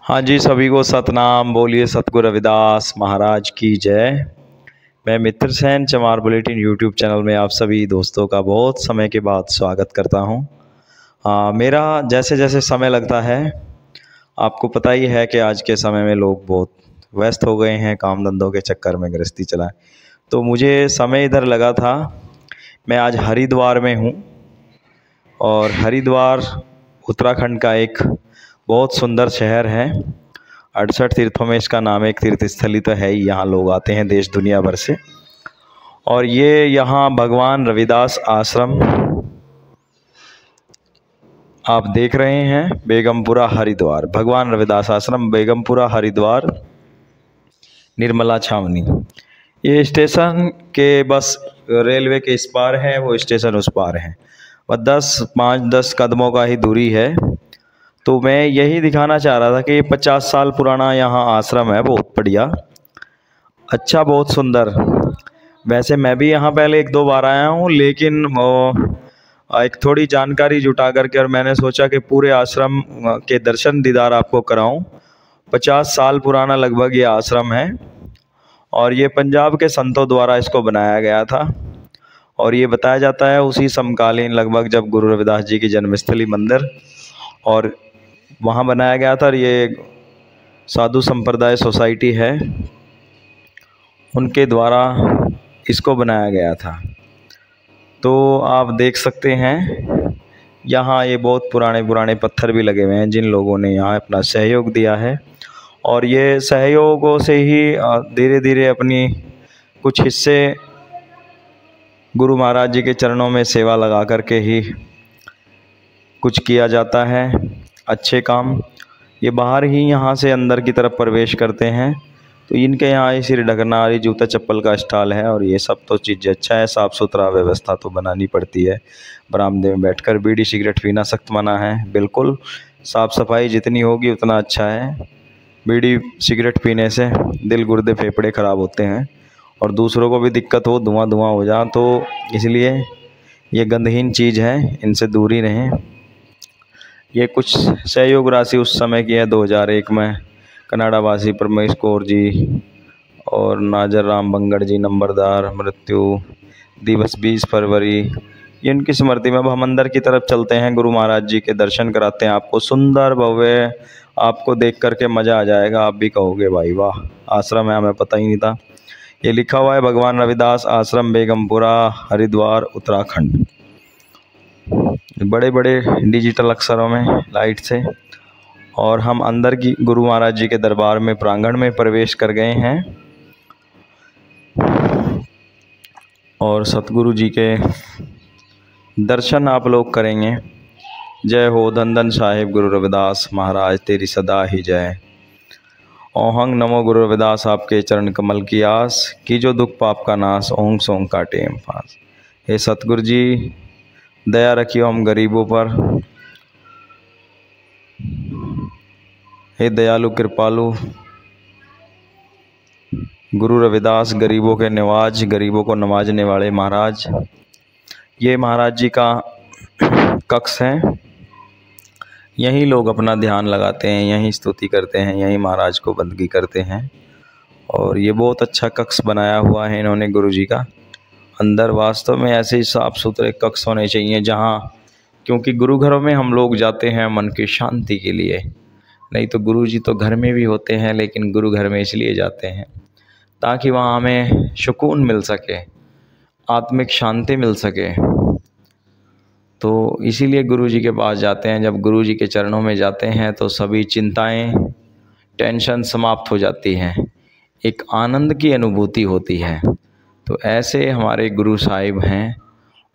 हाँ जी, सभी को सतनाम। बोलिए सतगुरु रविदास महाराज की जय। मैं मित्र सेन चमार बुलेटिन यूट्यूब चैनल में आप सभी दोस्तों का बहुत समय के बाद स्वागत करता हूँ। मेरा जैसे जैसे समय लगता है, आपको पता ही है कि आज के समय में लोग बहुत व्यस्त हो गए हैं, काम धंधों के चक्कर में गृहस्थी चलाएं। तो मुझे समय इधर लगा था। मैं आज हरिद्वार में हूँ और हरिद्वार उत्तराखंड का एक बहुत सुंदर शहर है। 68 तीर्थों में इसका नाम, एक तीर्थ स्थली तो है ही। यहाँ लोग आते हैं देश दुनिया भर से। और ये यहाँ भगवान रविदास आश्रम आप देख रहे हैं, बेगमपुरा हरिद्वार। भगवान रविदास आश्रम बेगमपुरा हरिद्वार, निर्मला छावनी। ये स्टेशन के बस रेलवे के इस पार है, वो स्टेशन उस पार है। बस 5-10 कदमों का ही दूरी है। तो मैं यही दिखाना चाह रहा था कि 50 साल पुराना यहाँ आश्रम है, बहुत बढ़िया, अच्छा, बहुत सुंदर। वैसे मैं भी यहाँ पहले 1-2 बार आया हूँ, लेकिन एक थोड़ी जानकारी जुटा करके और मैंने सोचा कि पूरे आश्रम के दर्शन दीदार आपको कराऊं। 50 साल पुराना लगभग ये आश्रम है और ये पंजाब के संतों द्वारा इसको बनाया गया था। और ये बताया जाता है उसी समकालीन लगभग जब गुरु रविदास जी की जन्मस्थली मंदिर और वहाँ बनाया गया था। और ये साधु संप्रदाय सोसाइटी है, उनके द्वारा इसको बनाया गया था। तो आप देख सकते हैं यहाँ ये बहुत पुराने पुराने पत्थर भी लगे हुए हैं, जिन लोगों ने यहाँ अपना सहयोग दिया है। और ये सहयोगों से ही धीरे धीरे अपनी कुछ हिस्से गुरु महाराज जी के चरणों में सेवा लगा करके ही कुछ किया जाता है, अच्छे काम। ये बाहर ही यहाँ से अंदर की तरफ प्रवेश करते हैं तो इनके यहाँ सिर ढकना और जूता चप्पल का स्टॉल है और ये सब तो चीज़ अच्छा है। साफ़ सुथरा व्यवस्था तो बनानी पड़ती है। बरामदे में बैठकर बीड़ी सिगरेट पीना सख्त मना है, बिल्कुल। साफ़ सफाई जितनी होगी उतना अच्छा है। बीड़ी सिगरेट पीने से दिल गुर्दे फेफड़े ख़राब होते हैं और दूसरों को भी दिक्कत हो, धुआं धुआं हो जाए, तो इसलिए ये गंधहीन चीज़ है, इनसे दूर ही रहें। ये कुछ सहयोग राशि उस समय की है 2001 में। कनाडा वासी परमेश कौर जी और नाजर राम बंगड़ जी नंबरदार, मृत्यु दिवस 20 फरवरी। ये इनकी स्मृति में। अब हम अंदर की तरफ चलते हैं, गुरु महाराज जी के दर्शन कराते हैं आपको। सुंदर भव्य, आपको देख करके मज़ा आ जाएगा। आप भी कहोगे भाई वाह, आश्रम है, हमें पता ही नहीं था। ये लिखा हुआ है भगवान रविदास आश्रम बेगमपुरा हरिद्वार उत्तराखंड, बड़े बड़े डिजिटल अक्षरों में लाइट से। और हम अंदर की गुरु महाराज जी के दरबार में प्रांगण में प्रवेश कर गए हैं और सतगुरु जी के दर्शन आप लोग करेंगे। जय हो धन धन साहिब गुरु रविदास महाराज, तेरी सदा ही जय। ओहंग नमो गुरु रविदास, आपके चरण कमल की आस, की जो दुख पाप का नाश, ओंग सोंग काटे एम फांस। हे सतगुरु जी, दया रखियो हम गरीबों पर। हे दयालु कृपालु गुरु रविदास, गरीबों के निवाज, गरीबों को नवाजने वाले महाराज। ये महाराज जी का कक्ष है, यहीं लोग अपना ध्यान लगाते हैं, यहीं स्तुति करते हैं, यहीं महाराज को बंदगी करते हैं। और ये बहुत अच्छा कक्ष बनाया हुआ है इन्होंने गुरु जी का। अंदर वास्तव में ऐसे ही साफ़ सुथरे कक्ष होने चाहिए जहाँ, क्योंकि गुरु घरों में हम लोग जाते हैं मन की शांति के लिए। नहीं तो गुरु जी तो घर में भी होते हैं, लेकिन गुरु घर में इसलिए जाते हैं ताकि वहाँ हमें सुकून मिल सके, आत्मिक शांति मिल सके। तो इसीलिए गुरु जी के पास जाते हैं। जब गुरु जी के चरणों में जाते हैं तो सभी चिंताएं, टेंशन समाप्त हो जाती हैं, एक आनंद की अनुभूति होती है। तो ऐसे हमारे गुरु साहिब हैं।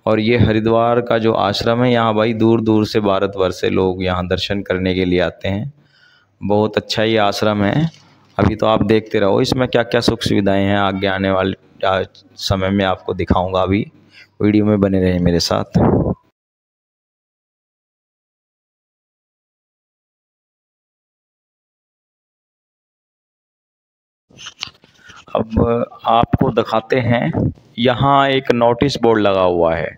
और ये हरिद्वार का जो आश्रम है, यहाँ भाई दूर दूर से भारतवर्ष से लोग यहाँ दर्शन करने के लिए आते हैं। बहुत अच्छा ये आश्रम है। अभी तो आप देखते रहो इसमें क्या क्या सुख सुविधाएं हैं। आगे आने वाले समय में आपको दिखाऊंगा, अभी वीडियो में बने रहें मेरे साथ। अब आपको दिखाते हैं, यहाँ एक नोटिस बोर्ड लगा हुआ है।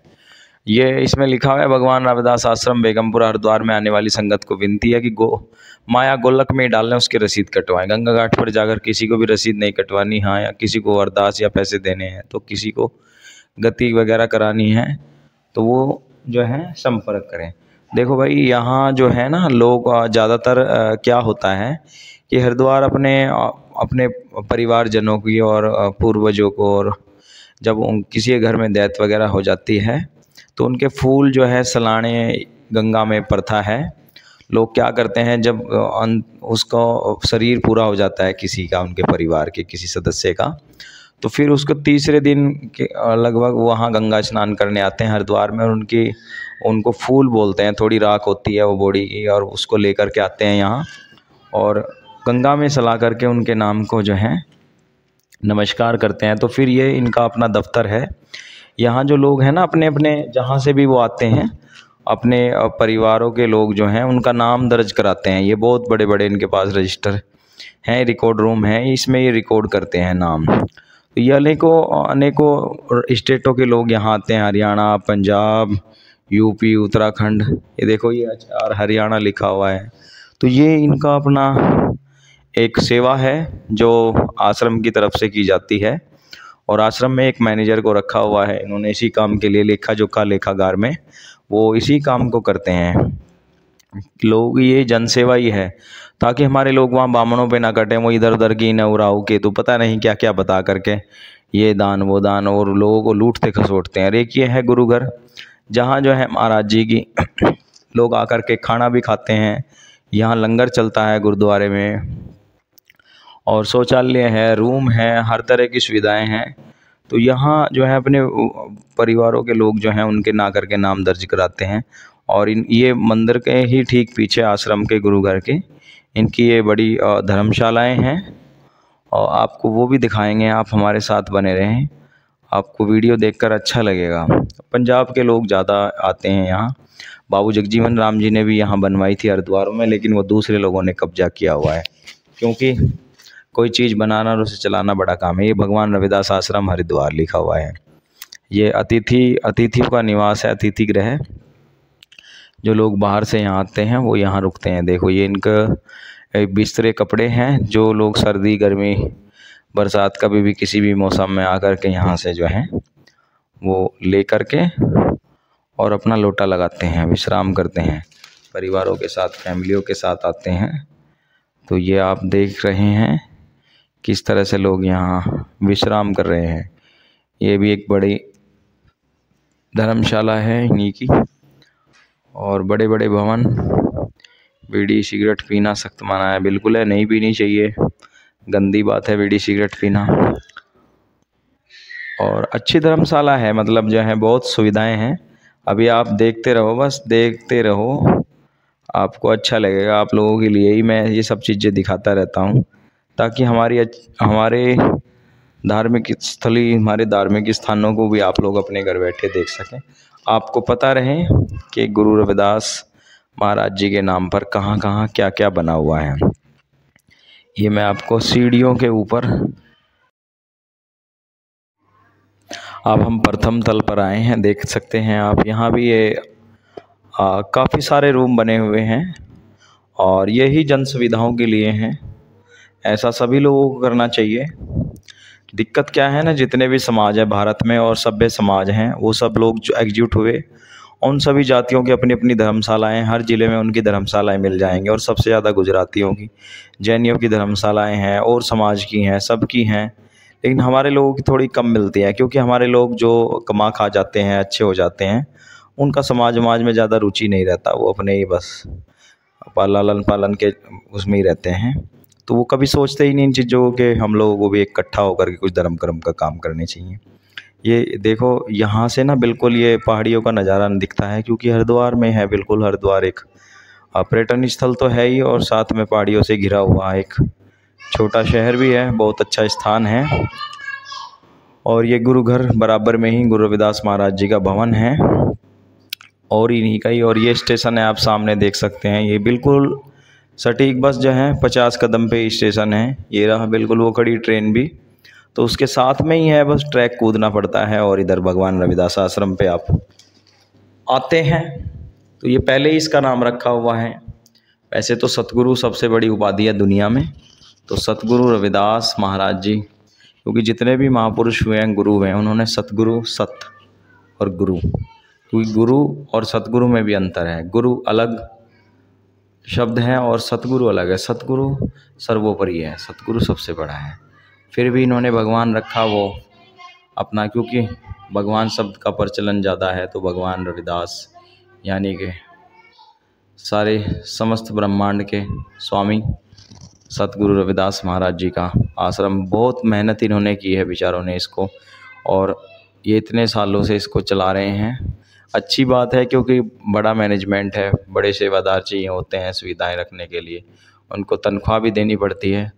ये इसमें लिखा हुआ है भगवान रविदास आश्रम बेगमपुरा हरिद्वार में आने वाली संगत को विनती है कि माया गोलक में ही डालना, उसकी रसीद कटवाएं। गंगा घाट पर जाकर किसी को भी रसीद नहीं कटवानी, हाँ, या किसी को अरदास या पैसे देने हैं, तो किसी को गति वगैरह करानी है तो वो जो है संपर्क करें। देखो भाई, यहाँ जो है ना लोग ज़्यादातर क्या होता है कि हरिद्वार अपने परिवारजनों की और पूर्वजों को, और जब किसी के घर में डेथ वगैरह हो जाती है तो उनके फूल जो है सलाने गंगा में प्रथा है। लोग क्या करते हैं, जब उसका शरीर पूरा हो जाता है किसी का, उनके परिवार के किसी सदस्य का, तो फिर उसको तीसरे दिन के लगभग वहाँ गंगा स्नान करने आते हैं हरिद्वार में, और उनको फूल बोलते हैं, थोड़ी राख होती है वो बॉडी की, और उसको लेकर के आते हैं यहाँ और गंगा में सला करके उनके नाम को जो है नमस्कार करते हैं। तो फिर ये इनका अपना दफ्तर है। यहाँ जो लोग हैं ना, अपने अपने जहाँ से भी वो आते हैं, अपने परिवारों के लोग जो हैं उनका नाम दर्ज कराते हैं। ये बहुत बड़े बड़े इनके पास रजिस्टर हैं, रिकॉर्ड रूम है, इसमें ये रिकॉर्ड करते हैं नाम। तो ये अनेकों स्टेटों के लोग यहाँ आते हैं, हरियाणा, पंजाब, यूपी, उत्तराखंड, ये देखो ये और हरियाणा लिखा हुआ है। तो ये इनका अपना एक सेवा है जो आश्रम की तरफ से की जाती है, और आश्रम में एक मैनेजर को रखा हुआ है इन्होंने इसी काम के लिए, लेखा जोखा लेखागार में वो इसी काम को करते हैं लोग। ये जनसेवा ही है, ताकि हमारे लोग वहाँ बामणों पे ना कटें, वो इधर उधर की न उराऊ के, तो पता नहीं क्या क्या बता करके ये दान वो दान, और लोगों को लूटते खसोटते हैं। और एक ये है गुरु घर, जहाँ जो है महाराज जी की लोग आकर के खाना भी खाते हैं। यहाँ लंगर चलता है गुरुद्वारे में, और शौचालय है, रूम है, हर तरह की सुविधाएं हैं। तो यहाँ जो है अपने परिवारों के लोग जो हैं उनके ना करके नाम दर्ज कराते हैं। और ये मंदिर के ही ठीक पीछे आश्रम के गुरु घर के इनकी ये बड़ी धर्मशालाएं हैं, और आपको वो भी दिखाएंगे। आप हमारे साथ बने रहें, आपको वीडियो देखकर अच्छा लगेगा। पंजाब के लोग ज़्यादा आते हैं यहाँ। बाबू जगजीवन राम जी ने भी यहाँ बनवाई थी हरिद्वार में, लेकिन वो दूसरे लोगों ने कब्जा किया हुआ है, क्योंकि कोई चीज़ बनाना और उसे चलाना बड़ा काम है। ये भगवान रविदास आश्रम हरिद्वार लिखा हुआ है। ये अतिथियों का निवास है, अतिथि गृह। जो लोग बाहर से यहाँ आते हैं वो यहाँ रुकते हैं। देखो ये इनका बिस्तरे कपड़े हैं, जो लोग सर्दी गर्मी बरसात कभी भी किसी भी मौसम में आकर के यहाँ से जो है वो ले कर के और अपना लोटा लगाते हैं, विश्राम करते हैं, परिवारों के साथ, फैमिलियों के साथ आते हैं। तो ये आप देख रहे हैं किस तरह से लोग यहाँ विश्राम कर रहे हैं। ये भी एक बड़ी धर्मशाला है इन्हीं की। और बड़े बड़े भवन, बीड़ी सिगरेट पीना सख्त मना है, बिल्कुल है, नहीं पीनी चाहिए, गंदी बात है बीड़ी सिगरेट पीना। और अच्छी धर्मशाला है, मतलब जो है बहुत सुविधाएं हैं। अभी आप देखते रहो, बस देखते रहो, आपको अच्छा लगेगा। आप लोगों के लिए ही मैं ये सब चीज़ें दिखाता रहता हूँ, ताकि हमारे धार्मिक स्थली, हमारे धार्मिक स्थानों को भी आप लोग अपने घर बैठे देख सकें। आपको पता रहे कि गुरु रविदास महाराज जी के नाम पर कहाँ कहाँ क्या क्या बना हुआ है। ये मैं आपको सीढ़ियों के ऊपर, अब हम प्रथम तल पर आए हैं, देख सकते हैं आप। यहाँ भी ये काफ़ी सारे रूम बने हुए हैं, और यही जन सुविधाओं के लिए हैं। ऐसा सभी लोगों को करना चाहिए। दिक्कत क्या है ना, जितने भी समाज है भारत में और सभ्य समाज हैं, वो सब लोग जो एकजुट हुए, उन सभी जातियों की अपनी अपनी धर्मशालाएं, हर ज़िले में उनकी धर्मशालाएं मिल जाएंगी। और सबसे ज़्यादा गुजरातियों की, जैनियों की धर्मशालाएं हैं, और समाज की हैं, सबकी हैं। लेकिन हमारे लोगों की थोड़ी कम मिलती है, क्योंकि हमारे लोग जो कमा खा जाते हैं, अच्छे हो जाते हैं, उनका समाज में ज़्यादा रुचि नहीं रहता। वो अपने ही बस लालन पालन के उसमें ही रहते हैं। तो वो कभी सोचते ही नहीं इन चीज़ों के हम लोगों को भी इकट्ठा होकर के कुछ धर्म कर्म का काम करने चाहिए। ये देखो यहाँ से ना बिल्कुल ये पहाड़ियों का नज़ारा दिखता है, क्योंकि हरिद्वार में है, बिल्कुल हरिद्वार एक पर्यटन स्थल तो है ही, और साथ में पहाड़ियों से घिरा हुआ एक छोटा शहर भी है, बहुत अच्छा स्थान है। और ये गुरु घर बराबर में ही गुरु रविदास महाराज जी का भवन है, और इन्हीं का ही। और ये स्टेशन है, आप सामने देख सकते हैं। ये बिल्कुल सटीक बस जो है 50 कदम पे स्टेशन है। ये रहा बिल्कुल वो खड़ी ट्रेन भी, तो उसके साथ में ही है, बस ट्रैक कूदना पड़ता है। और इधर भगवान रविदास आश्रम पे आप आते हैं तो ये पहले ही इसका नाम रखा हुआ है वैसे तो सतगुरु सबसे बड़ी उपाधि है दुनिया में, तो सतगुरु रविदास महाराज जी, क्योंकि जितने भी महापुरुष हुए हैं, गुरु हुए हैं, उन्होंने सतगुरु, सत और गुरु, क्योंकि गुरु और सतगुरु में भी अंतर है। गुरु अलग शब्द है और सतगुरु अलग है। सतगुरु सर्वोपरि है, सतगुरु सबसे बड़ा है। फिर भी इन्होंने भगवान रखा वो अपना, क्योंकि भगवान शब्द का प्रचलन ज़्यादा है, तो भगवान रविदास यानी कि सारे समस्त ब्रह्मांड के स्वामी सतगुरु रविदास महाराज जी का आश्रम, बहुत मेहनत इन्होंने की है बेचारों ने इसको, और ये इतने सालों से इसको चला रहे हैं। अच्छी बात है, क्योंकि बड़ा मैनेजमेंट है, बड़े सेवादार चाहिए होते हैं सुविधाएं रखने के लिए, उनको तनख्वाह भी देनी पड़ती है।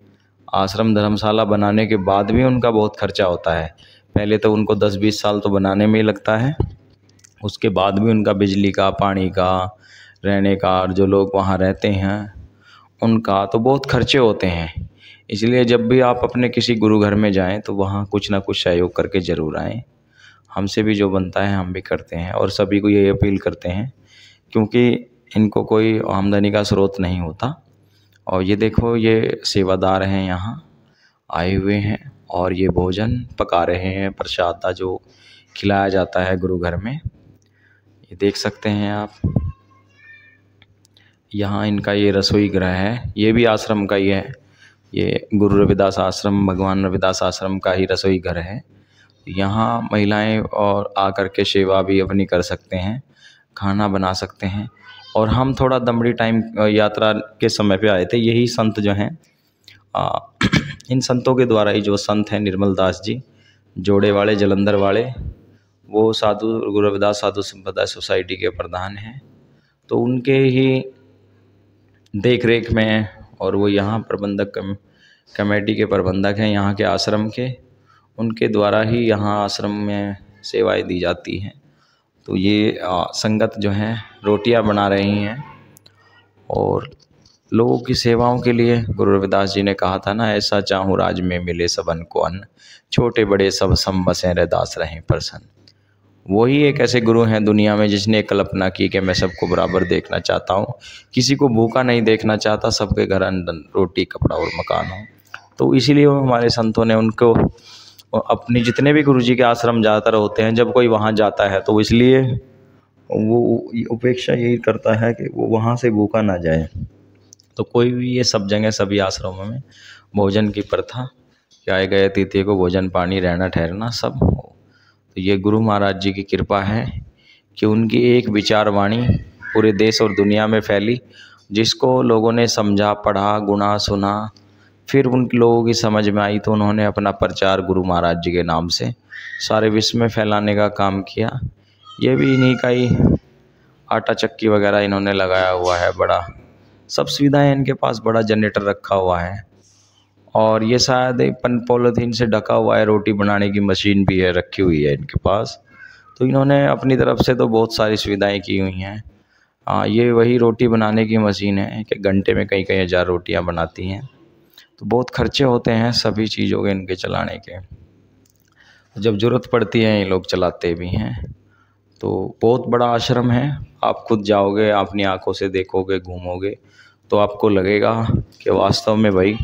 आश्रम धर्मशाला बनाने के बाद भी उनका बहुत खर्चा होता है। पहले तो उनको 10-20 साल तो बनाने में ही लगता है, उसके बाद भी उनका बिजली का, पानी का, रहने का, और जो लोग वहाँ रहते हैं उनका तो बहुत खर्चे होते हैं। इसलिए जब भी आप अपने किसी गुरु घर में जाएं तो वहाँ कुछ ना कुछ सहयोग करके ज़रूर आएँ। हमसे भी जो बनता है हम भी करते हैं, और सभी को ये अपील करते हैं, क्योंकि इनको कोई आमदनी का स्रोत नहीं होता। और ये देखो, ये सेवादार हैं, यहाँ आए हुए हैं और ये भोजन पका रहे हैं, प्रसाद जो खिलाया जाता है गुरु घर में, ये देख सकते हैं आप। यहाँ इनका ये रसोई गृह है, ये भी आश्रम का ही है, ये गुरु रविदास आश्रम, भगवान रविदास आश्रम का ही रसोई घर है। यहाँ महिलाएं और आकर के सेवा भी अपनी कर सकते हैं, खाना बना सकते हैं। और हम थोड़ा दमड़ी टाइम यात्रा के समय पे आए थे। यही संत जो हैं, इन संतों के द्वारा ही, जो संत हैं निर्मल दास जी जोड़े वाले, जलंधर वाले, वो साधु गुरु रविदास साधु संप्रदाय सोसाइटी के प्रधान हैं। तो उनके ही देख रेख में, और वो यहाँ प्रबंधक कमेटी के प्रबंधक हैं यहाँ के आश्रम के, उनके द्वारा ही यहाँ आश्रम में सेवाएं दी जाती हैं। तो ये संगत जो हैं रोटियां बना रही हैं, और लोगों की सेवाओं के लिए गुरु रविदास जी ने कहा था ना, ऐसा चाहूँ राज में मिले सबन को अन्न, छोटे बड़े सब सम बसें रैदास रहें प्रसन्न। वही एक ऐसे गुरु हैं दुनिया में जिसने कल्पना की कि मैं सबको बराबर देखना चाहता हूँ, किसी को भूखा नहीं देखना चाहता, सबके घर अन्न रोटी कपड़ा और मकान हो। तो इसीलिए हमारे संतों ने उनको अपनी, जितने भी गुरुजी के आश्रम ज़्यादातर होते हैं, जब कोई वहाँ जाता है तो इसलिए वो उपेक्षा यही करता है कि वो वहाँ से भूखा ना जाए। तो कोई भी, ये सब जगह सभी आश्रमों में भोजन की प्रथा, कि आए गए अतिथि को भोजन पानी रहना ठहरना सब हो। तो ये गुरु महाराज जी की कृपा है कि उनकी एक विचारवाणी पूरे देश और दुनिया में फैली, जिसको लोगों ने समझा, पढ़ा, गुना, सुना, फिर उन लोगों की समझ में आई, तो उन्होंने अपना प्रचार गुरु महाराज जी के नाम से सारे विश्व में फैलाने का काम किया। ये भी इन्हीं का ही आटा चक्की वगैरह इन्होंने लगाया हुआ है, बड़ा सब सुविधाएं इनके पास, बड़ा जनरेटर रखा हुआ है, और ये शायद पॉलीथीन से ढका हुआ है, रोटी बनाने की मशीन भी है रखी हुई है इनके पास। तो इन्होंने अपनी तरफ से तो बहुत सारी सुविधाएं की हुई हैं। ये वही रोटी बनाने की मशीन है कि घंटे में कई कई हज़ार रोटियां बनाती हैं। तो बहुत खर्चे होते हैं सभी चीज़ों के इनके चलाने के, जब ज़रूरत पड़ती है ये लोग चलाते भी हैं। तो बहुत बड़ा आश्रम है, आप खुद जाओगे, अपनी आंखों से देखोगे, घूमोगे, तो आपको लगेगा कि वास्तव में भाई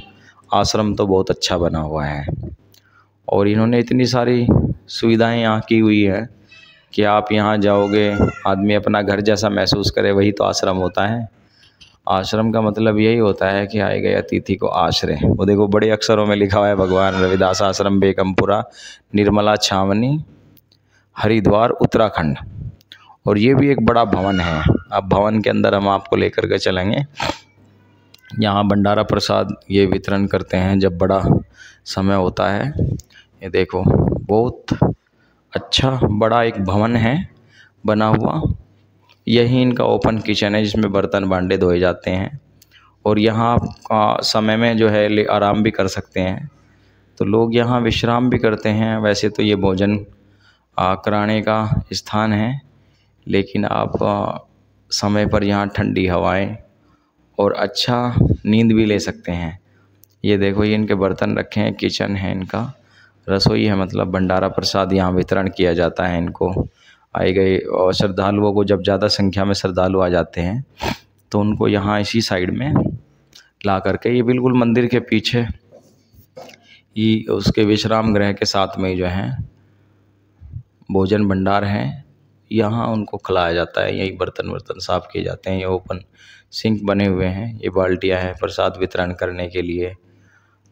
आश्रम तो बहुत अच्छा बना हुआ है। और इन्होंने इतनी सारी सुविधाएं यहाँ की हुई है कि आप यहाँ जाओगे, आदमी अपना घर जैसा महसूस करे, वही तो आश्रम होता है। आश्रम का मतलब यही होता है कि आए गए अतिथि को आश्रय। वो देखो बड़े अक्षरों में लिखा हुआ है, भगवान रविदास आश्रम बेगमपुरा, निर्मला छावनी, हरिद्वार, उत्तराखंड। और ये भी एक बड़ा भवन है। अब भवन के अंदर हम आपको लेकर के चलेंगे। यहाँ भंडारा प्रसाद ये वितरण करते हैं जब बड़ा समय होता है। ये देखो, बहुत अच्छा बड़ा एक भवन है बना हुआ। यही इनका ओपन किचन है जिसमें बर्तन भांडे धोए जाते हैं, और यहाँ आप समय में जो है आराम भी कर सकते हैं। तो लोग यहाँ विश्राम भी करते हैं। वैसे तो ये भोजन कराने का स्थान है, लेकिन आप समय पर यहाँ ठंडी हवाएं और अच्छा नींद भी ले सकते हैं। ये देखो, ये इनके बर्तन रखे हैं, किचन है इनका, रसोई है, मतलब भंडारा प्रसाद यहाँ वितरण किया जाता है इनको आए गए और श्रद्धालुओं को। जब ज़्यादा संख्या में श्रद्धालु आ जाते हैं तो उनको यहाँ इसी साइड में ला करके, ये बिल्कुल मंदिर के पीछे ही उसके विश्राम गृह के साथ में ही जो है भोजन भंडार है, यहाँ उनको खिलाया जाता है। यही बर्तन वर्तन साफ़ किए जाते हैं। ये ओपन सिंक बने हुए हैं, ये बाल्टियाँ हैं प्रसाद वितरण करने के लिए।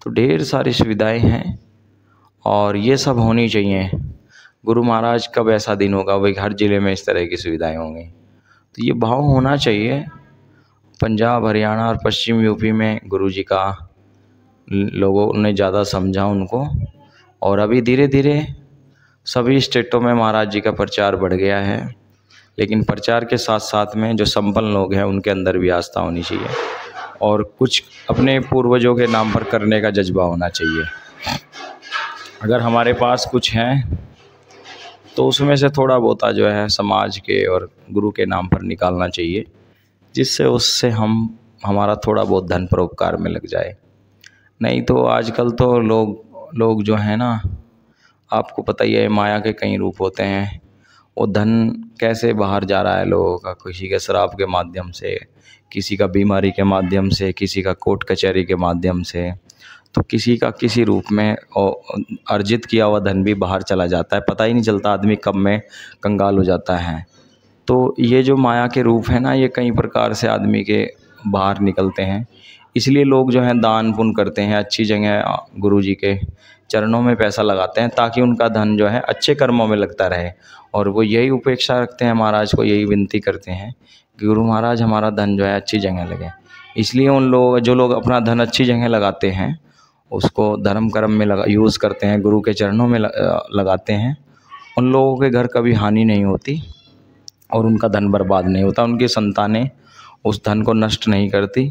तो ढेर सारी सुविधाएं हैं और ये सब होनी चाहिए। गुरु महाराज कब ऐसा दिन होगा भाई हर ज़िले में इस तरह की सुविधाएं होंगी, तो ये भाव होना चाहिए। पंजाब, हरियाणा और पश्चिम यूपी में गुरु जी का लोगों ने ज़्यादा समझा उनको, और अभी धीरे धीरे सभी स्टेटों में महाराज जी का प्रचार बढ़ गया है। लेकिन प्रचार के साथ साथ में जो संपन्न लोग हैं उनके अंदर भी आस्था होनी चाहिए और कुछ अपने पूर्वजों के नाम पर करने का जज्बा होना चाहिए। अगर हमारे पास कुछ है तो उसमें से थोड़ा बहुत जो है समाज के और गुरु के नाम पर निकालना चाहिए, जिससे उससे हमारा थोड़ा बहुत धन परोपकार में लग जाए। नहीं तो आजकल तो लोग जो है ना, आपको पता ही है माया के कई रूप होते हैं। वो धन कैसे बाहर जा रहा है लोगों का, किसी के शराब के माध्यम से, किसी का बीमारी के माध्यम से, किसी का कोर्ट कचहरी के माध्यम से, तो किसी का किसी रूप में अर्जित किया हुआ धन भी बाहर चला जाता है। पता ही नहीं चलता आदमी कब में कंगाल हो जाता है। तो ये जो माया के रूप है ना, ये कई प्रकार से आदमी के बाहर निकलते हैं। इसलिए लोग जो हैं दान पुण्य करते हैं, अच्छी जगह गुरु जी के चरणों में पैसा लगाते हैं ताकि उनका धन जो है अच्छे कर्मों में लगता रहे। और वो यही उपेक्षा रखते हैं, महाराज को यही विनती करते हैं कि गुरु महाराज हमारा धन जो है अच्छी जगह लगे। इसलिए उन लोग जो लोग अपना धन अच्छी जगह लगाते हैं उसको धर्म कर्म में यूज़ करते हैं, गुरु के चरणों में लगाते हैं, उन लोगों के घर कभी हानि नहीं होती और उनका धन बर्बाद नहीं होता। उनकी संतानें उस धन को नष्ट नहीं करती,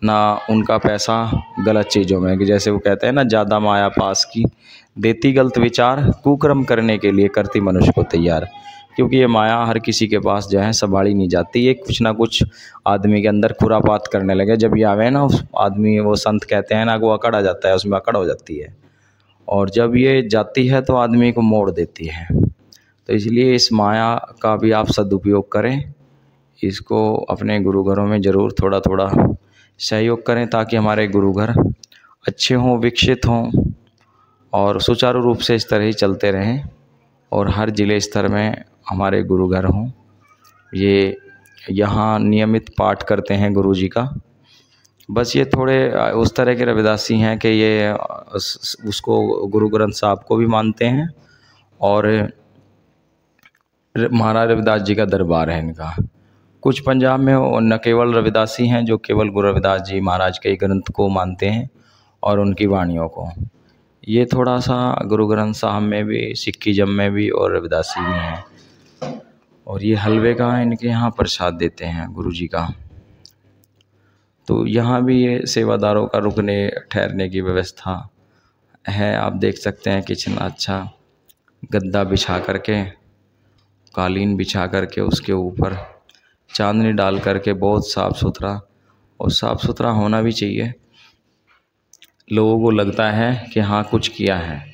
ना उनका पैसा गलत चीज़ों में, कि जैसे वो कहते हैं ना, ज़्यादा माया पास की देती गलत विचार, कुकर्म करने के लिए करती मनुष्य को तैयार। क्योंकि ये माया हर किसी के पास जो है संभाली नहीं जाती। ये कुछ ना कुछ आदमी के अंदर खुरापात करने लगे, जब ये आवे ना उस आदमी, वो संत कहते हैं ना, वो अकड़ आ जाता है, उसमें अकड़ हो जाती है, और जब ये जाती है तो आदमी को मोड़ देती है। तो इसलिए इस माया का भी आप सदुपयोग करें, इसको अपने गुरु घरों में ज़रूर थोड़ा थोड़ा सहयोग करें ताकि हमारे गुरु घर अच्छे हों, विकसित हों और सुचारू रूप से इस तरह ही चलते रहें और हर ज़िले स्तर में हमारे गुरु घर हों। ये यहाँ नियमित पाठ करते हैं गुरु जी का। बस ये थोड़े उस तरह के रविदासी हैं कि ये उसको गुरु ग्रंथ साहब को भी मानते हैं और महाराज रविदास जी का दरबार है इनका। कुछ पंजाब में न केवल रविदासी हैं जो केवल गुरु रविदास जी महाराज के ग्रंथ को मानते हैं और उनकी वाणियों को। ये थोड़ा सा गुरु ग्रंथ साहब में भी, सिक्किज़म में भी और रविदासी में है। और ये हलवे का इनके यहाँ प्रसाद देते हैं गुरु जी का। तो यहाँ भी ये सेवादारों का रुकने ठहरने की व्यवस्था है। आप देख सकते हैं कितना अच्छा गद्दा बिछा करके, कालीन बिछा करके, उसके ऊपर चांदनी डाल करके, बहुत साफ़ सुथरा, और साफ़ सुथरा होना भी चाहिए। लोगों को लगता है कि हाँ कुछ किया है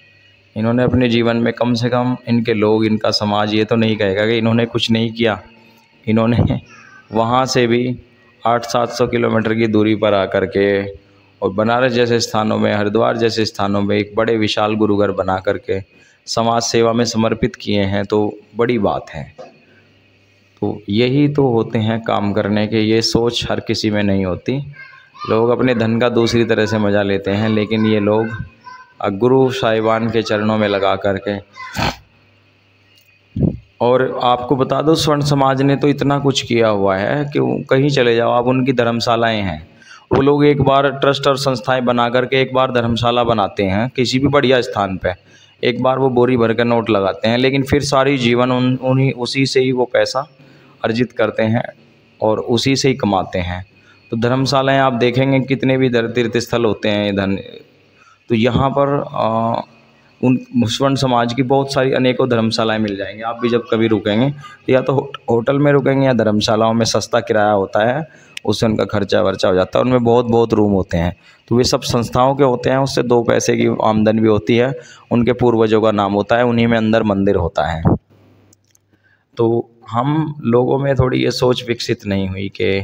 इन्होंने अपने जीवन में, कम से कम इनके लोग, इनका समाज ये तो नहीं कहेगा कि इन्होंने कुछ नहीं किया। इन्होंने वहाँ से भी 800-700 किलोमीटर की दूरी पर आकर के और बनारस जैसे स्थानों में, हरिद्वार जैसे स्थानों में एक बड़े विशाल गुरुघर बना करके समाज सेवा में समर्पित किए हैं, तो बड़ी बात है। तो यही तो होते हैं काम करने के। ये सोच हर किसी में नहीं होती। लोग अपने धन का दूसरी तरह से मज़ा लेते हैं, लेकिन ये लोग गुरु साहिबान के चरणों में लगा करके। और आपको बता दो, स्वर्ण समाज ने तो इतना कुछ किया हुआ है कि कहीं चले जाओ आप, उनकी धर्मशालाएं हैं। वो लोग एक बार ट्रस्ट और संस्थाएं बना करके एक बार धर्मशाला बनाते हैं किसी भी बढ़िया स्थान पे, एक बार वो बोरी भर कर नोट लगाते हैं, लेकिन फिर सारी जीवन उसी से ही वो पैसा अर्जित करते हैं और उसी से ही कमाते हैं। तो धर्मशालाएं आप देखेंगे कितने भी तीर्थ स्थल होते हैं धन, तो यहाँ पर उन स्वर्ण समाज की बहुत सारी अनेकों धर्मशालाएं मिल जाएंगी। आप भी जब कभी रुकेंगे तो या तो होटल में रुकेंगे या धर्मशालाओं में, सस्ता किराया होता है, उससे उनका खर्चा वर्चा हो जाता है। उनमें बहुत रूम होते हैं, तो वे सब संस्थाओं के होते हैं, उससे 2 पैसे की आमदनी भी होती है, उनके पूर्वजों का नाम होता है, उन्हीं में अंदर मंदिर होता है। तो हम लोगों में थोड़ी ये सोच विकसित नहीं हुई कि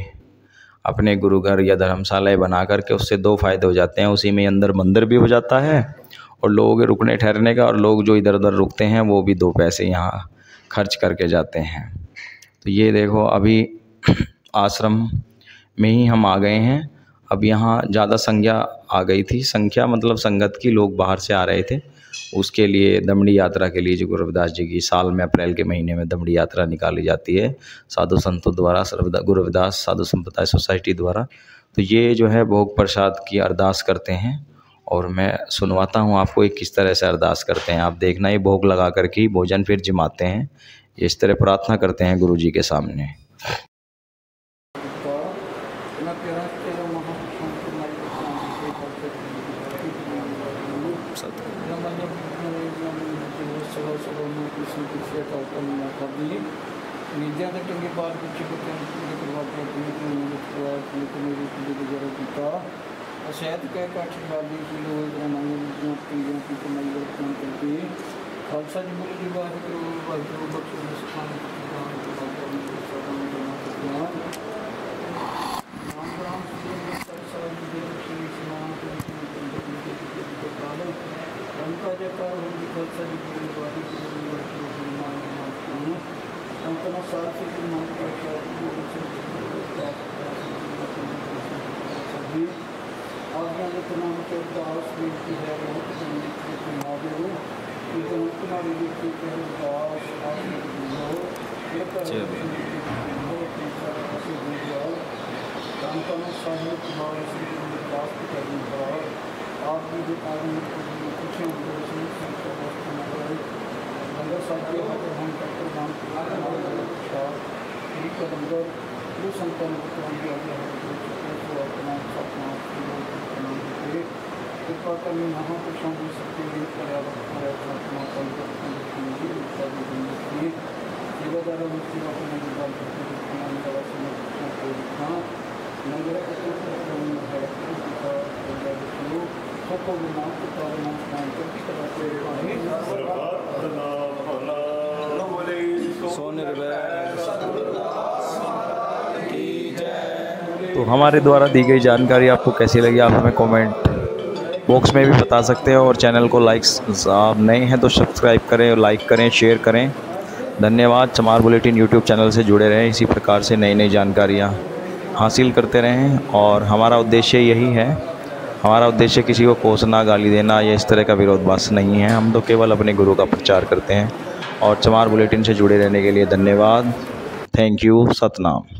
अपने गुरु घर या धर्मशालाएँ बना करके उससे दो फ़ायदे हो जाते हैं। उसी में अंदर मंदिर भी हो जाता है और लोगों के रुकने ठहरने का, और लोग जो इधर उधर रुकते हैं वो भी दो पैसे यहाँ खर्च करके जाते हैं। तो ये देखो अभी आश्रम में ही हम आ गए हैं। अब यहाँ ज़्यादा संख्या आ गई थी, संख्या मतलब संगत की, लोग बाहर से आ रहे थे। उसके लिए दमड़ी यात्रा के लिए जो गुरु रविदास जी की साल में अप्रैल के महीने में दमड़ी यात्रा निकाली जाती है साधु संतों द्वारा, गुरु रविदास साधु संप्रदाय सोसाइटी द्वारा। तो ये जो है भोग प्रसाद की अरदास करते हैं और मैं सुनवाता हूँ आपको एक किस तरह से अरदास करते हैं। आप देखना, ये भोग लगा कर के भोजन फिर जिमाते हैं, इस तरह प्रार्थना करते हैं गुरु जी के सामने। शहद के काठ डाली किलो की कमाई वर्तमान करके खालसा जी बोले जी वाहिगुरू बख्शो स्थान का जयकार होगी खालसा जी बोले वाहिगुरू संतना साल से आज्ञा नाम के दास बेटी है कृपा करनी महापुरुषों की शक्ति तो हमारे द्वारा दी गई जानकारी आपको कैसी लगी आप हमें कमेंट बॉक्स में भी बता सकते हैं। और चैनल को आप नए हैं तो सब्सक्राइब करें, लाइक करें, शेयर करें। धन्यवाद। चमार बुलेटिन यूट्यूब चैनल से जुड़े रहें, इसी प्रकार से नई नई जानकारियाँ हासिल करते रहें। और हमारा उद्देश्य यही है, हमारा उद्देश्य किसी को कोसना, गाली देना या इस तरह का विरोधाभास नहीं है। हम तो केवल अपने गुरु का प्रचार करते हैं। और चमार बुलेटिन से जुड़े रहने के लिए धन्यवाद। Thank you. सतनाम।